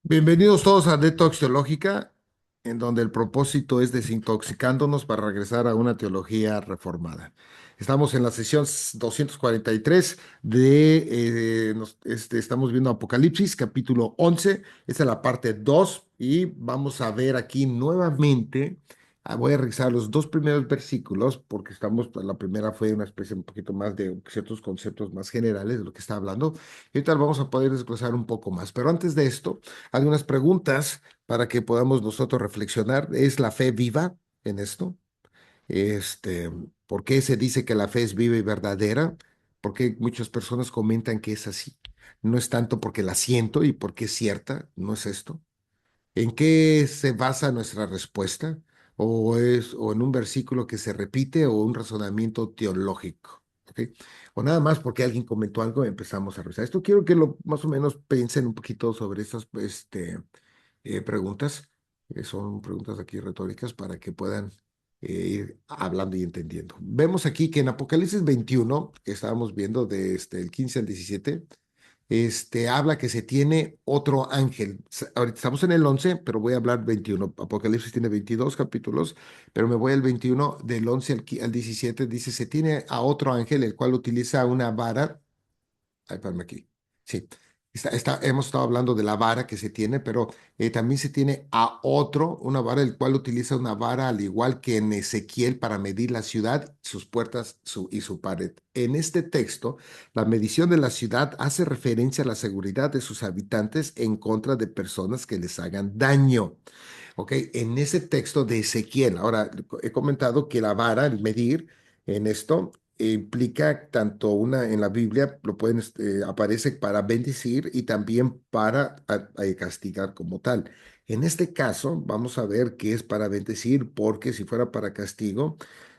Bienvenidos todos a Detox Teológica, en donde el propósito es desintoxicándonos para regresar a una teología reformada. Estamos en la sesión 243 estamos viendo Apocalipsis, capítulo 11. Esta es la parte 2 y vamos a ver aquí nuevamente. Voy a revisar los dos primeros versículos porque la primera fue una especie un poquito más de ciertos conceptos más generales de lo que está hablando. Y ahorita lo vamos a poder desglosar un poco más. Pero antes de esto, algunas preguntas para que podamos nosotros reflexionar. ¿Es la fe viva en esto? Este, ¿Por qué se dice que la fe es viva y verdadera? Porque muchas personas comentan que es así. No es tanto porque la siento y porque es cierta, no es esto. ¿En qué se basa nuestra respuesta? ¿O en un versículo que se repite o un razonamiento teológico? ¿Ok? O nada más porque alguien comentó algo y empezamos a revisar. Esto quiero que más o menos piensen un poquito sobre estas preguntas. Son preguntas aquí retóricas para que puedan ir hablando y entendiendo. Vemos aquí que en Apocalipsis 21, que estábamos viendo de el 15 al 17, habla que se tiene otro ángel. Ahorita estamos en el 11, pero voy a hablar 21. Apocalipsis tiene 22 capítulos, pero me voy al 21, del 11 al 17, dice, se tiene a otro ángel, el cual utiliza una vara. Ay, espérame aquí. Sí. Hemos estado hablando de la vara que se tiene, pero también se tiene a otro, una vara, el cual utiliza una vara al igual que en Ezequiel para medir la ciudad, sus puertas y su pared. En este texto, la medición de la ciudad hace referencia a la seguridad de sus habitantes en contra de personas que les hagan daño. ¿Ok? En ese texto de Ezequiel, ahora he comentado que la vara, el medir en esto, implica tanto una en la Biblia, aparece para bendecir y también para castigar como tal. En este caso, vamos a ver que es para bendecir, porque si fuera para castigo,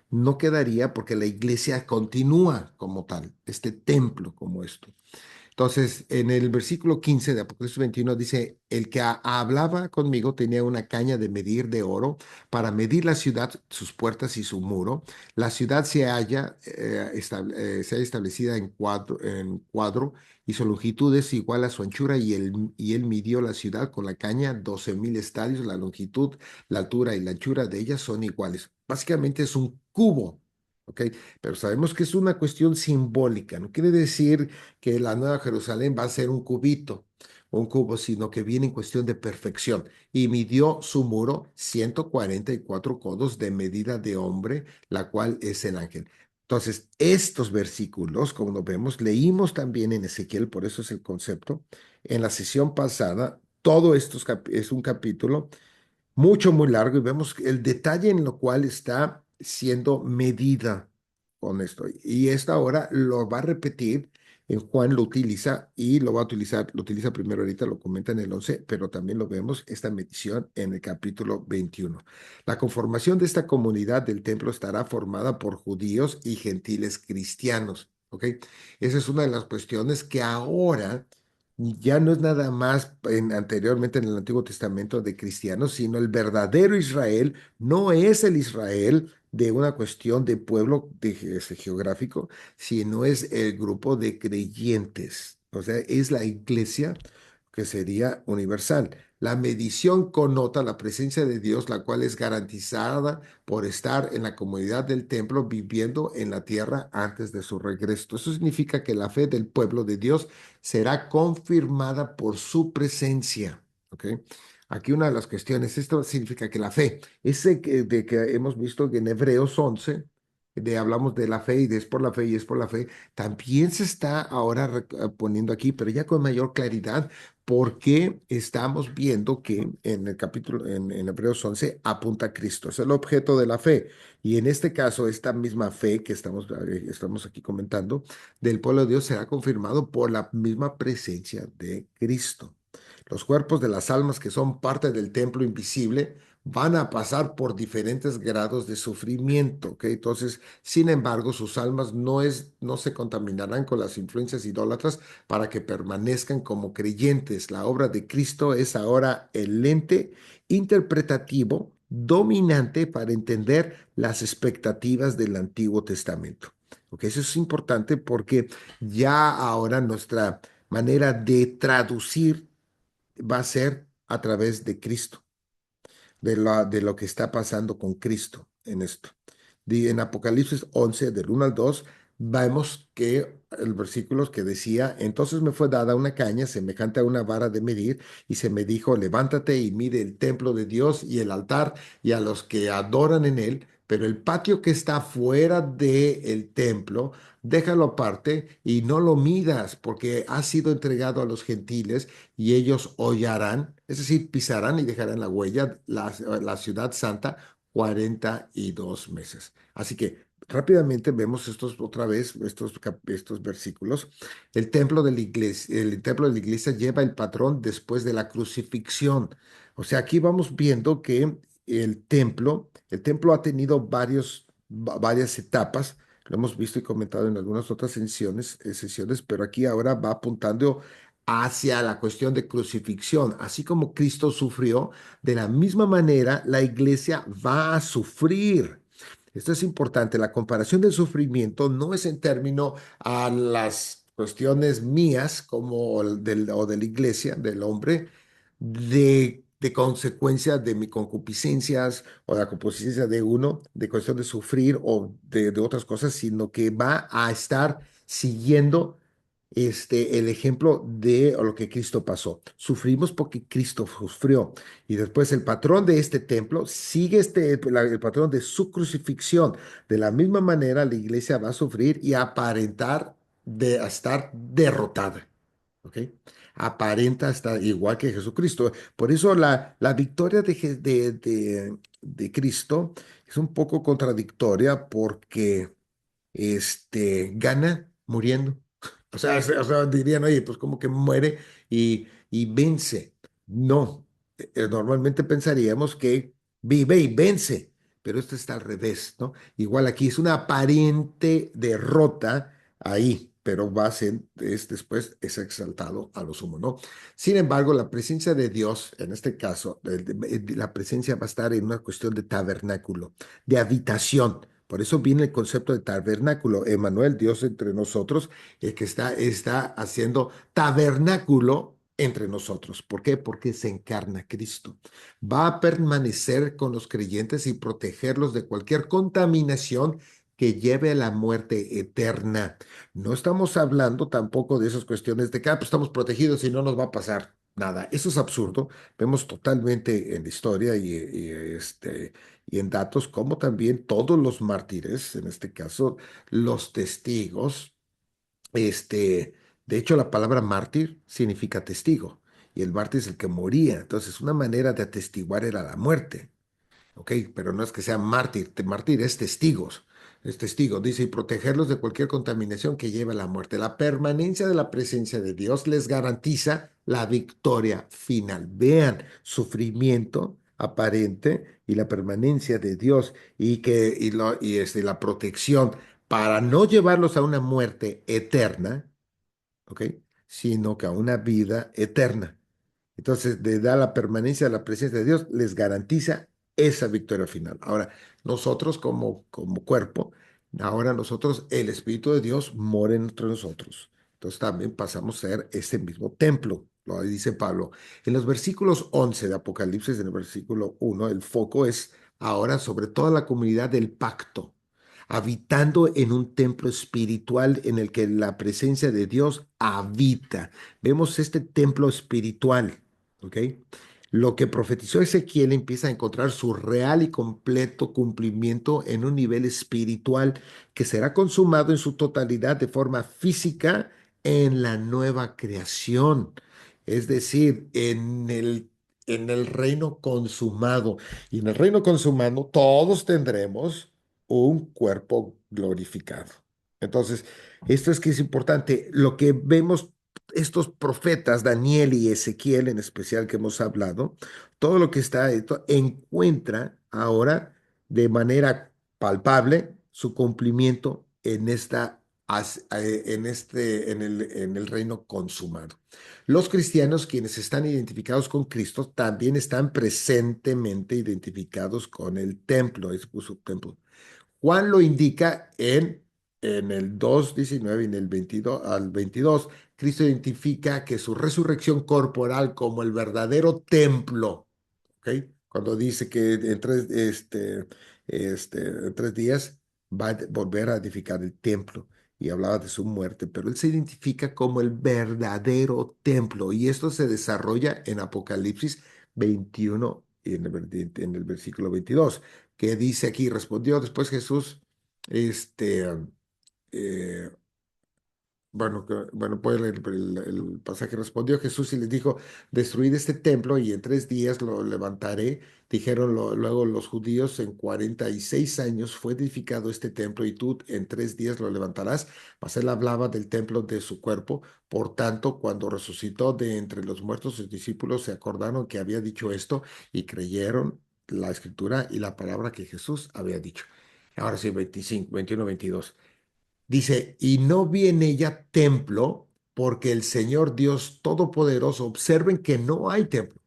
no quedaría porque la iglesia continúa como tal, este templo como esto. Entonces, en el versículo 15 de Apocalipsis 21 dice, el que hablaba conmigo tenía una caña de medir de oro para medir la ciudad, sus puertas y su muro. La ciudad se halla establecida en cuadro y su longitud es igual a su anchura y él midió la ciudad con la caña 12,000 estadios. La longitud, la altura y la anchura de ellas son iguales. Básicamente es un cubo. ¿Ok? Pero sabemos que es una cuestión simbólica, no quiere decir que la Nueva Jerusalén va a ser un cubito, un cubo, sino que viene en cuestión de perfección. Y midió su muro 144 codos de medida de hombre, la cual es el ángel. Entonces, estos versículos, como lo vemos, leímos también en Ezequiel, por eso es el concepto. En la sesión pasada, todo esto es un capítulo mucho, muy largo y vemos el detalle en lo cual está siendo medida con esto. Y esta ahora lo va a repetir. En Juan lo utiliza y lo va a utilizar, lo utiliza primero ahorita, lo comenta en el 11, pero también lo vemos esta medición en el capítulo 21. La conformación de esta comunidad del templo estará formada por judíos y gentiles cristianos. ¿Ok? Esa es una de las cuestiones que ahora ya no es nada más anteriormente en el Antiguo Testamento de cristianos, sino el verdadero Israel no es el Israel de una cuestión de pueblo geográfico, sino es el grupo de creyentes. O sea, es la iglesia que sería universal. La medición connota la presencia de Dios, la cual es garantizada por estar en la comunidad del templo, viviendo en la tierra antes de su regreso. Eso significa que la fe del pueblo de Dios será confirmada por su presencia. ¿Ok? Aquí una de las cuestiones, esto significa que la fe, de que hemos visto que en Hebreos 11, hablamos de la fe y de es por la fe y es por la fe, también se está ahora poniendo aquí, pero ya con mayor claridad, porque estamos viendo que en el capítulo, en Hebreos 11, apunta a Cristo, es el objeto de la fe. Y en este caso, esta misma fe que estamos aquí comentando, del pueblo de Dios será confirmado por la misma presencia de Cristo. Los cuerpos de las almas que son parte del templo invisible van a pasar por diferentes grados de sufrimiento, ¿ok? Entonces, sin embargo, sus almas no se contaminarán con las influencias idólatras para que permanezcan como creyentes. La obra de Cristo es ahora el lente interpretativo dominante para entender las expectativas del Antiguo Testamento. Ok, eso es importante porque ya ahora nuestra manera de traducir va a ser a través de Cristo, de lo que está pasando con Cristo en esto. En Apocalipsis 11, del 1 al 2, vemos que el versículo que decía, entonces me fue dada una caña semejante a una vara de medir, y se me dijo, levántate y mide el templo de Dios y el altar y a los que adoran en él, pero el patio que está fuera del templo, déjalo aparte y no lo midas, porque ha sido entregado a los gentiles y ellos hollarán, es decir, pisarán y dejarán la huella, la ciudad santa, 42 meses. Así que rápidamente vemos estos otra vez, estos versículos. El templo de la iglesia lleva el patrón después de la crucifixión. O sea, aquí vamos viendo que el templo ha tenido varias etapas. Lo hemos visto y comentado en algunas otras sesiones, pero aquí ahora va apuntando hacia la cuestión de crucifixión. Así como Cristo sufrió, de la misma manera la iglesia va a sufrir. Esto es importante. La comparación del sufrimiento no es en términos a las cuestiones mías como o de la iglesia, del hombre, de consecuencia de mis concupiscencias o la concupiscencia de uno, de cuestión de sufrir o de otras cosas, sino que va a estar siguiendo el ejemplo de lo que Cristo pasó. Sufrimos porque Cristo sufrió. Y después el patrón de este templo sigue el patrón de su crucifixión. De la misma manera, la iglesia va a sufrir y aparentar de estar derrotada. ¿Ok? Aparenta estar igual que Jesucristo. Por eso la victoria de Cristo es un poco contradictoria porque gana muriendo. O sea, dirían, oye, pues como que muere y vence. No, normalmente pensaríamos que vive y vence, pero esto está al revés, ¿no? Igual aquí es una aparente derrota ahí, pero después es exaltado a lo sumo, ¿no? Sin embargo, la presencia de Dios, en este caso, la presencia va a estar en una cuestión de tabernáculo, de habitación. Por eso viene el concepto de tabernáculo. Emmanuel, Dios entre nosotros, el que está haciendo tabernáculo entre nosotros. ¿Por qué? Porque se encarna Cristo. Va a permanecer con los creyentes y protegerlos de cualquier contaminación que lleve a la muerte eterna. No estamos hablando tampoco de esas cuestiones de que pues estamos protegidos y no nos va a pasar nada. Eso es absurdo. Vemos totalmente en la historia y en datos como también todos los mártires, en este caso los testigos, este, de hecho la palabra mártir significa testigo y el mártir es el que moría, entonces una manera de atestiguar era la muerte. Ok, pero no es que sea mártir, mártir es testigo, dice, y protegerlos de cualquier contaminación que lleve a la muerte. La permanencia de la presencia de Dios les garantiza la victoria final. Vean, sufrimiento aparente y la permanencia de Dios la protección para no llevarlos a una muerte eterna, ¿ok? Sino que a una vida eterna. Entonces, le da la permanencia de la presencia de Dios, les garantiza esa victoria final. Ahora, nosotros como cuerpo, ahora nosotros, el Espíritu de Dios mora entre nosotros. Entonces también pasamos a ser ese mismo templo, lo dice Pablo. En los versículos 11 de Apocalipsis, en el versículo 1, el foco es ahora sobre toda la comunidad del pacto, habitando en un templo espiritual en el que la presencia de Dios habita. Vemos este templo espiritual. ¿Ok? Lo que profetizó Ezequiel empieza a encontrar su real y completo cumplimiento en un nivel espiritual que será consumado en su totalidad de forma física en la nueva creación, es decir, en el reino consumado. Y en el reino consumado todos tendremos un cuerpo glorificado. Entonces, esto es que es importante. Lo que vemos estos profetas, Daniel y Ezequiel en especial que hemos hablado, todo lo que está esto encuentra ahora de manera palpable su cumplimiento en el reino consumado. Los cristianos, quienes están identificados con Cristo, también están presentemente identificados con el templo, es su templo. Juan lo indica en el 2:19 y en el 22 al 22. Cristo identifica que su resurrección corporal como el verdadero templo, ¿ok? Cuando dice que en 3 días va a volver a edificar el templo y hablaba de su muerte, pero él se identifica como el verdadero templo y esto se desarrolla en Apocalipsis 21 y en el versículo 22, que dice aquí, respondió después Jesús, este, eh, puede leer el pasaje. Respondió Jesús y les dijo, destruid este templo y en 3 días lo levantaré. Dijeron luego los judíos, en 46 años fue edificado este templo y tú en 3 días lo levantarás. Mas él hablaba del templo de su cuerpo. Por tanto, cuando resucitó de entre los muertos, sus discípulos se acordaron que había dicho esto y creyeron la escritura y la palabra que Jesús había dicho. Ahora sí, 25, 21, 22. Dice, y no vi en ella templo, porque el Señor Dios Todopoderoso, observen que no hay templo.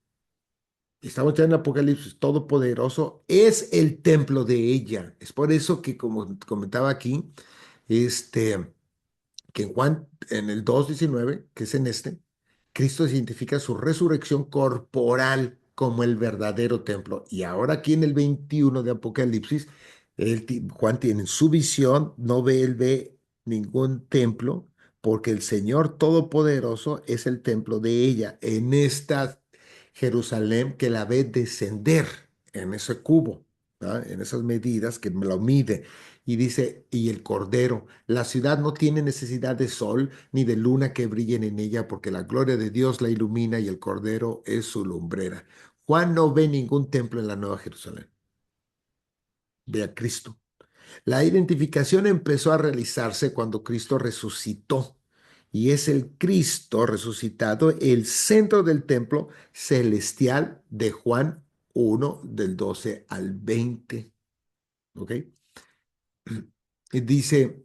Estamos ya en Apocalipsis, Todopoderoso es el templo de ella. Es por eso que, como comentaba aquí, este, que en Juan, en el 2:19, que es en este, Cristo identifica su resurrección corporal como el verdadero templo. Y ahora aquí en el 21 de Apocalipsis, Juan tiene su visión, no ve, él ve ningún templo, porque el Señor Todopoderoso es el templo de ella, en esta Jerusalén que la ve descender en ese cubo, ¿ah? En esas medidas que lo mide. Y dice, y el Cordero, la ciudad no tiene necesidad de sol ni de luna que brillen en ella, porque la gloria de Dios la ilumina y el Cordero es su lumbrera. Juan no ve ningún templo en la Nueva Jerusalén, ve a Cristo. La identificación empezó a realizarse cuando Cristo resucitó. Y es el Cristo resucitado el centro del templo celestial de Juan 1, del 12 al 20. ¿Ok? Y dice,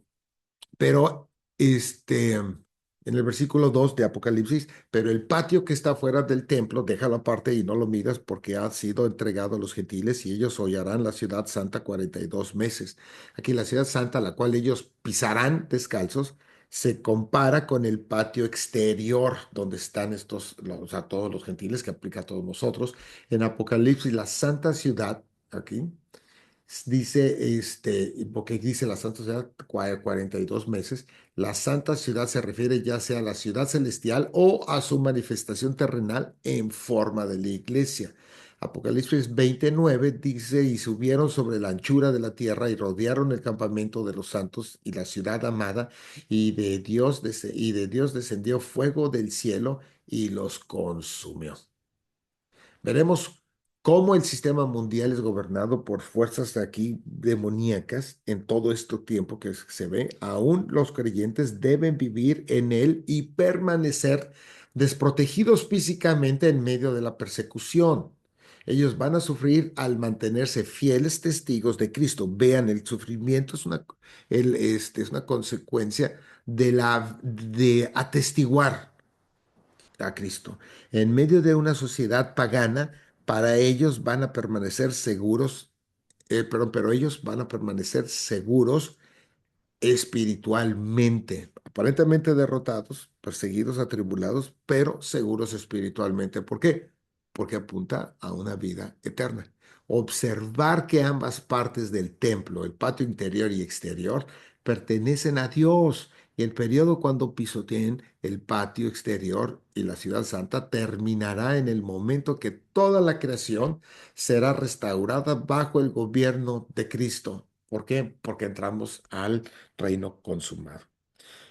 pero en el versículo 2 de Apocalipsis, pero el patio que está fuera del templo, déjalo aparte y no lo miras porque ha sido entregado a los gentiles y ellos hollarán la ciudad santa 42 meses. Aquí la ciudad santa, la cual ellos pisarán descalzos, se compara con el patio exterior donde están o sea, todos los gentiles que aplica a todos nosotros. En Apocalipsis, la santa ciudad, aquí. Dice, porque dice la Santa Ciudad 42 meses, la Santa Ciudad se refiere ya sea a la ciudad celestial o a su manifestación terrenal en forma de la iglesia. Apocalipsis 29 dice, y subieron sobre la anchura de la tierra y rodearon el campamento de los santos y la ciudad amada, y de Dios descendió fuego del cielo y los consumió. Veremos cómo el sistema mundial es gobernado por fuerzas aquí demoníacas en todo este tiempo que se ve. Aún los creyentes deben vivir en él y permanecer desprotegidos físicamente en medio de la persecución. Ellos van a sufrir al mantenerse fieles testigos de Cristo. Vean, el sufrimiento es una consecuencia de atestiguar a Cristo. En medio de una sociedad pagana, para ellos van a permanecer seguros, pero ellos van a permanecer seguros espiritualmente, aparentemente derrotados, perseguidos, atribulados, pero seguros espiritualmente. ¿Por qué? Porque apunta a una vida eterna. Observar que ambas partes del templo, el patio interior y exterior, pertenecen a Dios. Y el periodo cuando pisoteen el patio exterior y la ciudad santa terminará en el momento que toda la creación será restaurada bajo el gobierno de Cristo. ¿Por qué? Porque entramos al reino consumado.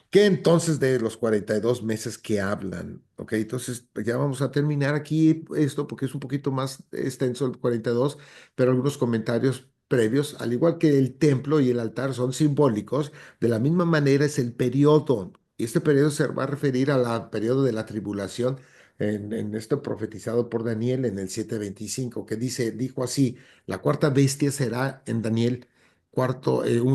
¿Qué entonces de los 42 meses que hablan? Ok, entonces pues, ya vamos a terminar aquí esto porque es un poquito más extenso el 42, pero algunos comentarios previos, al igual que el templo y el altar son simbólicos, de la misma manera es el periodo. Y este periodo se va a referir al periodo de la tribulación en esto profetizado por Daniel en el 7:25, que dijo así, la cuarta bestia será en Daniel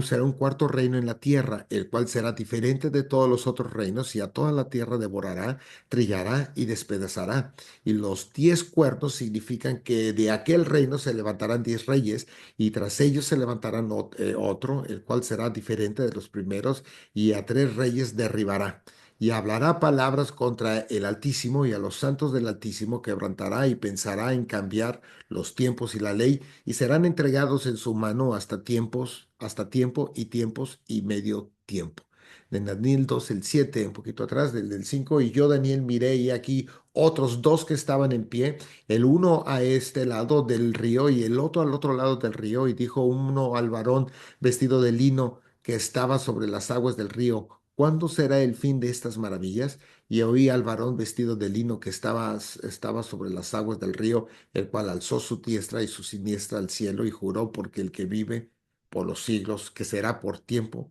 será un cuarto reino en la tierra, el cual será diferente de todos los otros reinos, y a toda la tierra devorará, trillará y despedazará. Y los 10 cuernos significan que de aquel reino se levantarán 10 reyes, y tras ellos se levantarán otro, el cual será diferente de los primeros, y a 3 reyes derribará. y hablará palabras contra el Altísimo y a los santos del Altísimo quebrantará y pensará en cambiar los tiempos y la ley y serán entregados en su mano hasta tiempo y tiempos y medio tiempo. De Daniel 2, el 7, un poquito atrás del 5, y yo, Daniel, miré y aquí otros dos que estaban en pie, el uno a este lado del río y el otro al otro lado del río, y dijo uno al varón vestido de lino que estaba sobre las aguas del río, ¿cuándo será el fin de estas maravillas? Y oí al varón vestido de lino que estaba sobre las aguas del río, el cual alzó su diestra y su siniestra al cielo y juró porque el que vive por los siglos, que será por tiempos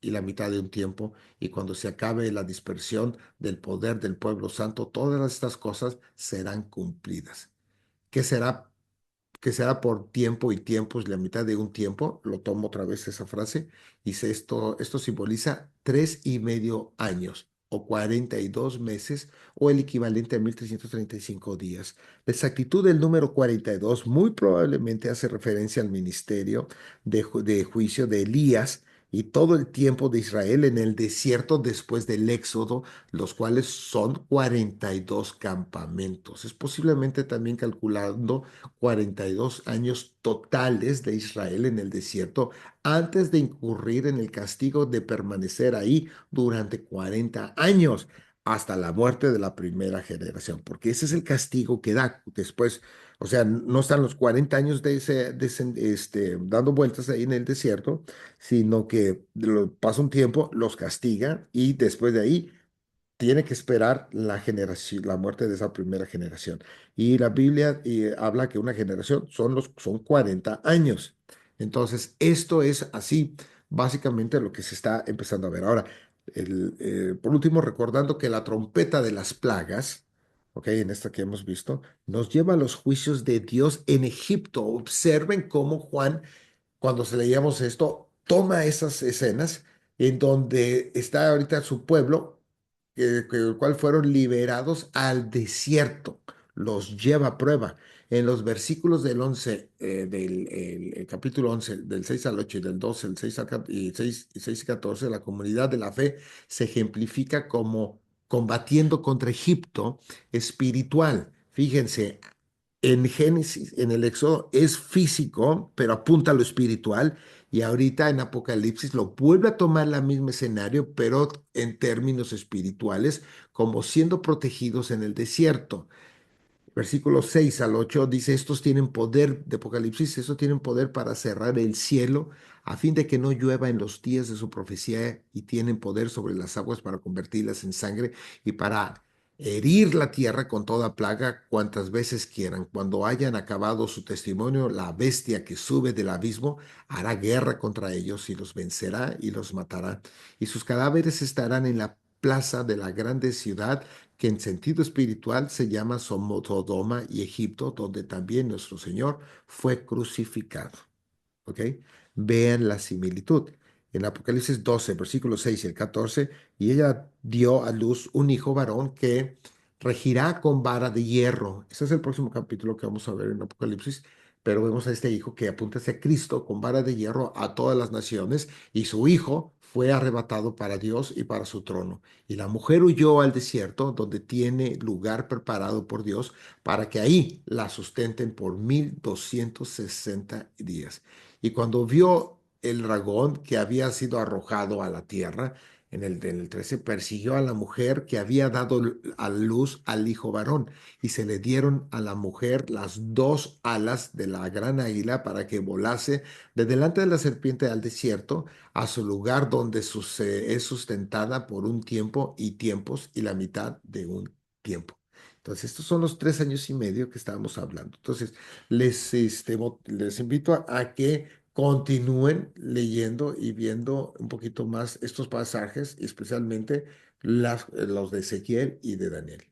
y la mitad de un tiempo, y cuando se acabe la dispersión del poder del pueblo santo, todas estas cosas serán cumplidas. ¿Qué será que será por tiempo y tiempos, la mitad de un tiempo? Lo tomo otra vez esa frase. Dice esto simboliza 3,5 años o 42 meses o el equivalente a 1335 días. La exactitud del número 42 muy probablemente hace referencia al ministerio de juicio de Elías y todo el tiempo de Israel en el desierto después del Éxodo, los cuales son 42 campamentos. Es posiblemente también calculando 42 años totales de Israel en el desierto antes de incurrir en el castigo de permanecer ahí durante 40 años hasta la muerte de la primera generación, porque ese es el castigo que da después. O sea, no están los 40 años dando vueltas ahí en el desierto, sino que pasa un tiempo, los castiga y después de ahí tiene que esperar la muerte de esa primera generación. Y la Biblia habla que una generación son 40 años. Entonces, esto es así, básicamente lo que se está empezando a ver. Ahora, por último, recordando que la trompeta de las plagas, ok, en esta que hemos visto, nos lleva a los juicios de Dios en Egipto. Observen cómo Juan, cuando se leíamos esto, toma esas escenas en donde está ahorita su pueblo, el cual fueron liberados al desierto, los lleva a prueba. En los versículos del 11, el capítulo 11, del 6 al 8 y del 12, el 6 al, y 6 y 14, la comunidad de la fe se ejemplifica como combatiendo contra Egipto espiritual. Fíjense, en Génesis, en el Éxodo, es físico, pero apunta a lo espiritual. Y ahorita en Apocalipsis lo vuelve a tomar el mismo escenario, pero en términos espirituales, como siendo protegidos en el desierto. Versículos 6 al 8 dice, estos tienen poder, de Apocalipsis, estos tienen poder para cerrar el cielo a fin de que no llueva en los días de su profecía y tienen poder sobre las aguas para convertirlas en sangre y para herir la tierra con toda plaga cuantas veces quieran. Cuando hayan acabado su testimonio, la bestia que sube del abismo hará guerra contra ellos y los vencerá y los matará. Y sus cadáveres estarán en la plaza de la grande ciudad que en sentido espiritual se llama Sodoma y Egipto, donde también nuestro Señor fue crucificado. ¿Ok? Vean la similitud. En Apocalipsis 12, versículos 6 y el 14, y ella dio a luz un hijo varón que regirá con vara de hierro. Ese es el próximo capítulo que vamos a ver en Apocalipsis, pero vemos a este hijo que apunta hacia Cristo con vara de hierro a todas las naciones, y su hijo fue arrebatado para Dios y para su trono. Y la mujer huyó al desierto, donde tiene lugar preparado por Dios, para que ahí la sustenten por 1260 días. Y cuando vio el dragón que había sido arrojado a la tierra, en el 13, persiguió a la mujer que había dado a luz al hijo varón, y se le dieron a la mujer las dos alas de la gran águila para que volase de delante de la serpiente al desierto, a su lugar donde es sustentada por un tiempo y tiempos y la mitad de un tiempo. Entonces, estos son los 3 años y medio que estábamos hablando. Entonces, les invito a que continúen leyendo y viendo un poquito más estos pasajes, especialmente los de Ezequiel y de Daniel.